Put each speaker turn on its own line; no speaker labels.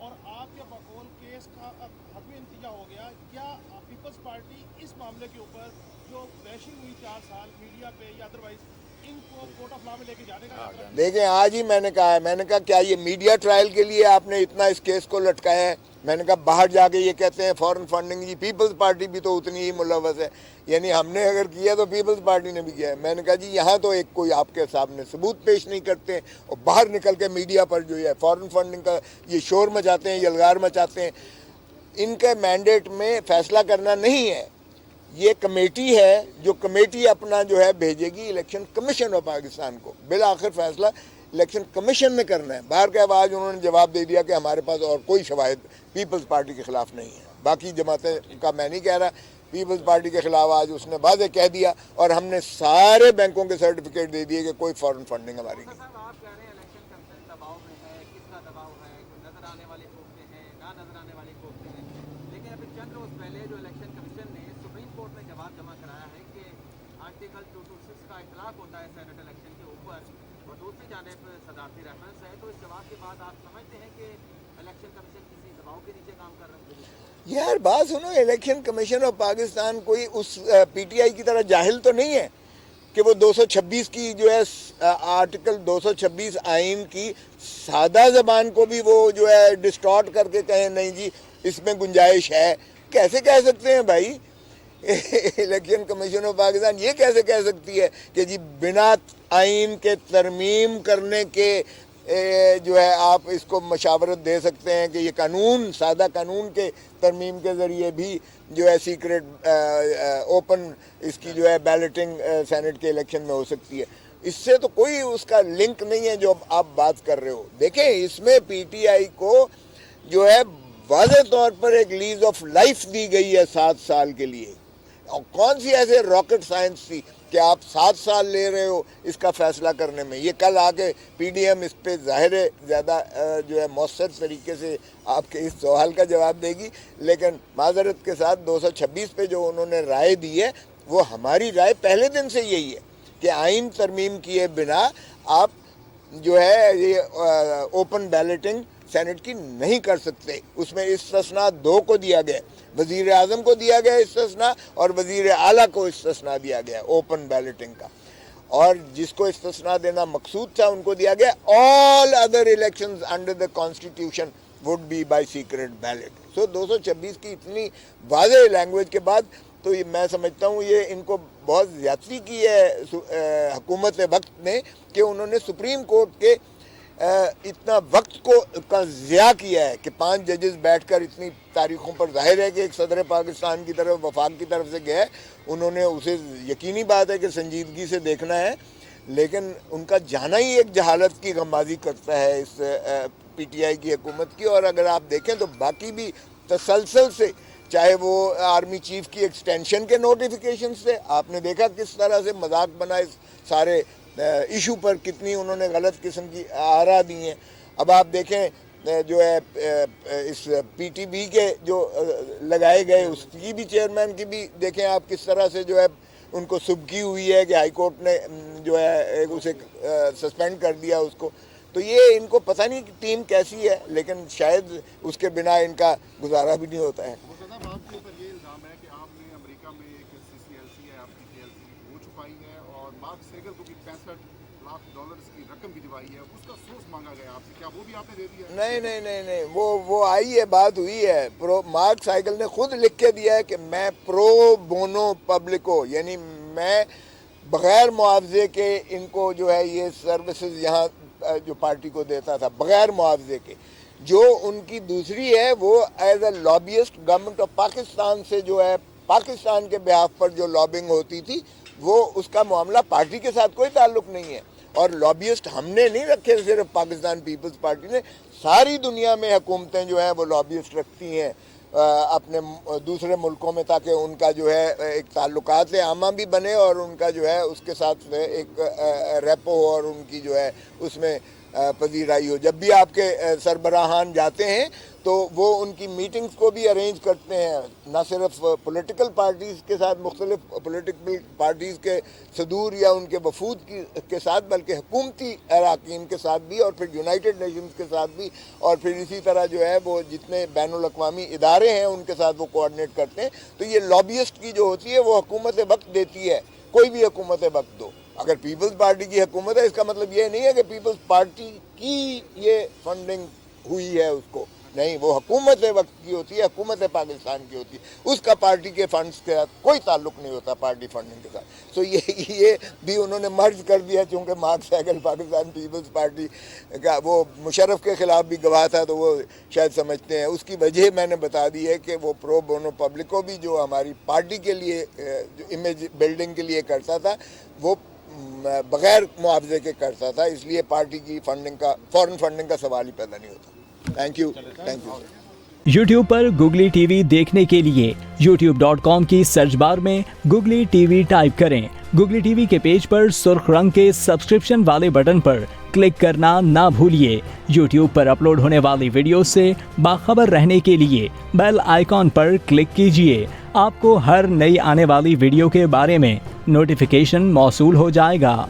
اور آپ کے بقول کیس کا اب حتمی نتیجہ ہو گیا، کیا پیپلز پارٹی اس معاملے کے اوپر جو بیشنگ ہوئی 4 سال میڈیا پہ یا ادروائز ان کو کورٹ آف لا میں لے کے جانے کا؟
دیکھیں آج ہی میں نے کہا کیا یہ میڈیا ٹرائل کے لیے آپ نے اتنا اس کیس کو لٹکایا ہے؟ میں نے کہا باہر جا کے یہ کہتے ہیں فورن فنڈنگ، جی پیپلز پارٹی بھی تو اتنی ہی ملوث ہے، یعنی ہم نے اگر کیا تو پیپلز پارٹی نے بھی کیا ہے۔ میں نے کہا جی یہاں تو ایک کوئی آپ کے سامنے ثبوت پیش نہیں کرتے اور باہر نکل کے میڈیا پر جو ہے فورن فنڈنگ کا یہ شور مچاتے ہیں، یلغار مچاتے ہیں۔ ان کے مینڈیٹ میں فیصلہ کرنا نہیں ہے، یہ کمیٹی ہے، جو کمیٹی اپنا جو ہے بھیجے گی الیکشن کمیشن آف پاکستان کو، بالآخر فیصلہ الیکشن کمیشن نے کرنا ہے۔ باہر کے آواز انہوں نے جواب دے دیا کہ ہمارے پاس اور کوئی شواہد پیپلز پارٹی کے خلاف نہیں ہے۔ باقی جماعتیں کا میں نہیں کہہ رہا، پیپلز پارٹی کے خلاف آج اس نے واضح کہہ دیا، اور ہم نے سارے بینکوں کے سرٹیفکیٹ دے دیے کہ کوئی فورن فنڈنگ ہماری نہیں۔
صاحب آپ کہہ رہے ہیں الیکشن کمیشن دباؤ میں ہے، کس کا دباؤ ہے؟ کوئی نظر آنے والے کوفتے ہیں، نہ نظر آنے والے کوفتے ہیں، لیکن ابھی چند روز پہلے جو الیکشن کمیشن نے سپریم کورٹ میں جواب جمع کرایا ہے کہ آرٹیکل 226 کا اطلاق ہوتا ہے سینٹ الیکشن کے اوپر، اور دوسری جانب صدارتی ریفرنس ہے، تو اس جواب کے بعد آپ سمجھتے ہیں کہ الیکشن کمیشن کسی دباؤ کے نیچے کام کر رہے ہیں؟
یار بات سنو، الیکشن کمیشن آف پاکستان کوئی اس پی ٹی آئی کی طرح جاہل تو نہیں ہے کہ وہ 226 کی جو ہے آرٹیکل 226 آئین کی سادہ زبان کو بھی وہ جو ہے ڈسٹارٹ کر کے کہیں نہیں جی اس میں گنجائش ہے۔ کیسے کہہ سکتے ہیں بھائی؟ الیکشن کمیشن آف پاکستان یہ کیسے کہہ سکتی ہے کہ جی بنا آئین کے ترمیم کرنے کے جو ہے آپ اس کو مشاورت دے سکتے ہیں کہ یہ قانون، سادہ قانون کے ترمیم کے ذریعے بھی جو ہے سیکرٹ اوپن اس کی جو ہے بیلٹنگ سینٹ کے الیکشن میں ہو سکتی ہے۔ اس سے تو کوئی اس کا لنک نہیں ہے جو آپ بات کر رہے ہو۔ دیکھیں اس میں پی ٹی آئی کو جو ہے واضح طور پر ایک لیز آف لائف دی گئی ہے 7 سال کے لیے، اور کون سی ایسے راکٹ سائنس تھی کہ آپ 7 سال لے رہے ہو اس کا فیصلہ کرنے میں؟ یہ کل آگے پی ڈی ایم اس پہ ظاہر ہے زیادہ جو ہے مؤثر طریقے سے آپ کے اس سوال کا جواب دے گی، لیکن معذرت کے ساتھ 226 پہ جو انہوں نے رائے دی ہے وہ ہماری رائے پہلے دن سے یہی ہے کہ آئین ترمیم کیے بنا آپ جو ہے یہ اوپن بیلٹنگ سینٹ کی نہیں کر سکتے۔ اس میں استثناء 2 کو دیا گیا، وزیر اعظم کو دیا گیا استثناء اور وزیر اعلیٰ کو استثناء دیا گیا اوپن بیلٹنگ کا، اور جس کو استثناء دینا مقصود تھا ان کو دیا گیا all other elections under the constitution would be by secret ballot۔ سو 226 کی اتنی واضح لینگویج کے بعد تو یہ میں سمجھتا ہوں یہ ان کو بہت زیادتی کی ہے حکومت وقت نے کہ انہوں نے سپریم کورٹ کے اتنا وقت کا ضیاع کیا ہے کہ 5 ججز بیٹھ کر اتنی تاریخوں پر ظاہر ہے کہ ایک صدر پاکستان کی طرف وفاق کی طرف سے گئے، انہوں نے اسے یقینی بات ہے کہ سنجیدگی سے دیکھنا ہے، لیکن ان کا جانا ہی ایک جہالت کی غمازی کرتا ہے اس پی ٹی آئی کی حکومت کی۔ اور اگر آپ دیکھیں تو باقی بھی تسلسل سے، چاہے وہ آرمی چیف کی ایکسٹینشن کے نوٹیفیکیشن سے، آپ نے دیکھا کس طرح سے مذاق بنا اس سارے ایشو پر، کتنی انہوں نے غلط قسم کی آراء دی ہیں۔ اب آپ دیکھیں جو ہے اس پی ٹی بی کے جو لگائے گئے اس کی بھی چیئرمین کی بھی دیکھیں آپ کس طرح سے جو ہے ان کو سبکی ہوئی ہے کہ ہائی کورٹ نے جو ہے اسے سسپینڈ کر دیا اس کو۔ تو یہ ان کو پتہ نہیں کہ ٹیم کیسی ہے، لیکن شاید اس کے بنا ان کا گزارا بھی نہیں ہوتا ہے۔
صاحب آپ کے اوپر یہ الزام ہے کہ آپ نے امریکہ میں ایک CCLC ہے آپ کی TLC وہ چھپائی ہے، اور مارک سیگل کو بھی $65 لاکھ کی رقم بھی دوائی ہے، اس کا سورس مانگا گیا آپ سے، کیا وہ بھی آپ نے دے دیا ہے؟
نہیں وہ آئی ہے، بات ہوئی ہے۔ مارک سائیکل نے خود لکھ کے دیا ہے کہ میں پرو بونو پبلکو، یعنی میں بغیر معاوضے کے ان کو جو ہے یہ سروسز یہاں جو پارٹی کو دیتا تھا بغیر معاوضے کے۔ جو ان کی دوسری ہے وہ as a lobbyist government of Pakistan سے جو ہے پاکستان کے بہاف پر جو لابنگ ہوتی تھی، وہ اس کا معاملہ پارٹی کے ساتھ کوئی تعلق نہیں ہے۔ اور لابیسٹ ہم نے نہیں رکھے صرف پاکستان پیپلز پارٹی نے، ساری دنیا میں حکومتیں جو ہیں وہ لابیسٹ رکھتی ہیں اپنے دوسرے ملکوں میں، تاکہ ان کا جو ہے ایک تعلقات عامہ بھی بنے اور ان کا جو ہے اس کے ساتھ ایک ریپو ہو اور ان کی جو ہے اس میں پذیرائی ہو۔ جب بھی آپ کے سربراہان جاتے ہیں تو وہ ان کی میٹنگز کو بھی ارینج کرتے ہیں، نہ صرف پولیٹیکل پارٹیز کے ساتھ، مختلف پولیٹیکل پارٹیز کے صدور یا ان کے وفود کے ساتھ، بلکہ حکومتی اراکین کے ساتھ بھی، اور پھر یونائٹڈ نیشنز کے ساتھ بھی، اور پھر اسی طرح جو ہے وہ جتنے بین الاقوامی ادارے ہیں ان کے ساتھ وہ کوآرڈینیٹ کرتے ہیں. تو یہ لابیسٹ کی جو ہوتی ہے وہ حکومت وقت دیتی ہے، کوئی بھی حکومت وقت دو. اگر پیپلز پارٹی کی حکومت ہے اس کا مطلب یہ نہیں ہے کہ پیپلز پارٹی کی یہ فنڈنگ ہوئی ہے، اس کو نہیں، وہ حکومت وقت کی ہوتی ہے، حکومت پاکستان کی ہوتی ہے، اس کا پارٹی کے فنڈز کے ساتھ کوئی تعلق نہیں ہوتا، پارٹی فنڈنگ کے ساتھ. سو یہ بھی انہوں نے مرج کر دیا، چونکہ مارک سیگل پاکستان پیپلز پارٹی کا وہ مشرف کے خلاف بھی گواہ تھا، تو وہ شاید سمجھتے ہیں. اس کی وجہ میں نے بتا دی ہے کہ وہ پرو بونو پبلکو بھی جو ہماری پارٹی کے لیے جو امیج بلڈنگ کے لیے کرتا تھا وہ بغیر معاوضے کے کرتا تھا، اس لیے پارٹی کی فنڈنگ کا، فورن فنڈنگ کا سوال ہی پیدا نہیں ہوتا. Thank you.
YouTube per googly T V دیکھنے کے لیے youtube.com کی سرچ بار میں گوگلی ٹی وی ٹائپ کریں. گوگلی ٹی وی کے پیج پر سرخ رنگ کے سبسکرپشن والے بٹن پر کلک کرنا نہ بھولیے. یوٹیوب پر اپلوڈ ہونے والی ویڈیو سے باخبر رہنے کے لیے بیل آئیکن پر کلک کیجیے. آپ کو ہر نئی آنے والی ویڈیو کے بارے میں نوٹیفیکیشن موصول ہو جائے گا.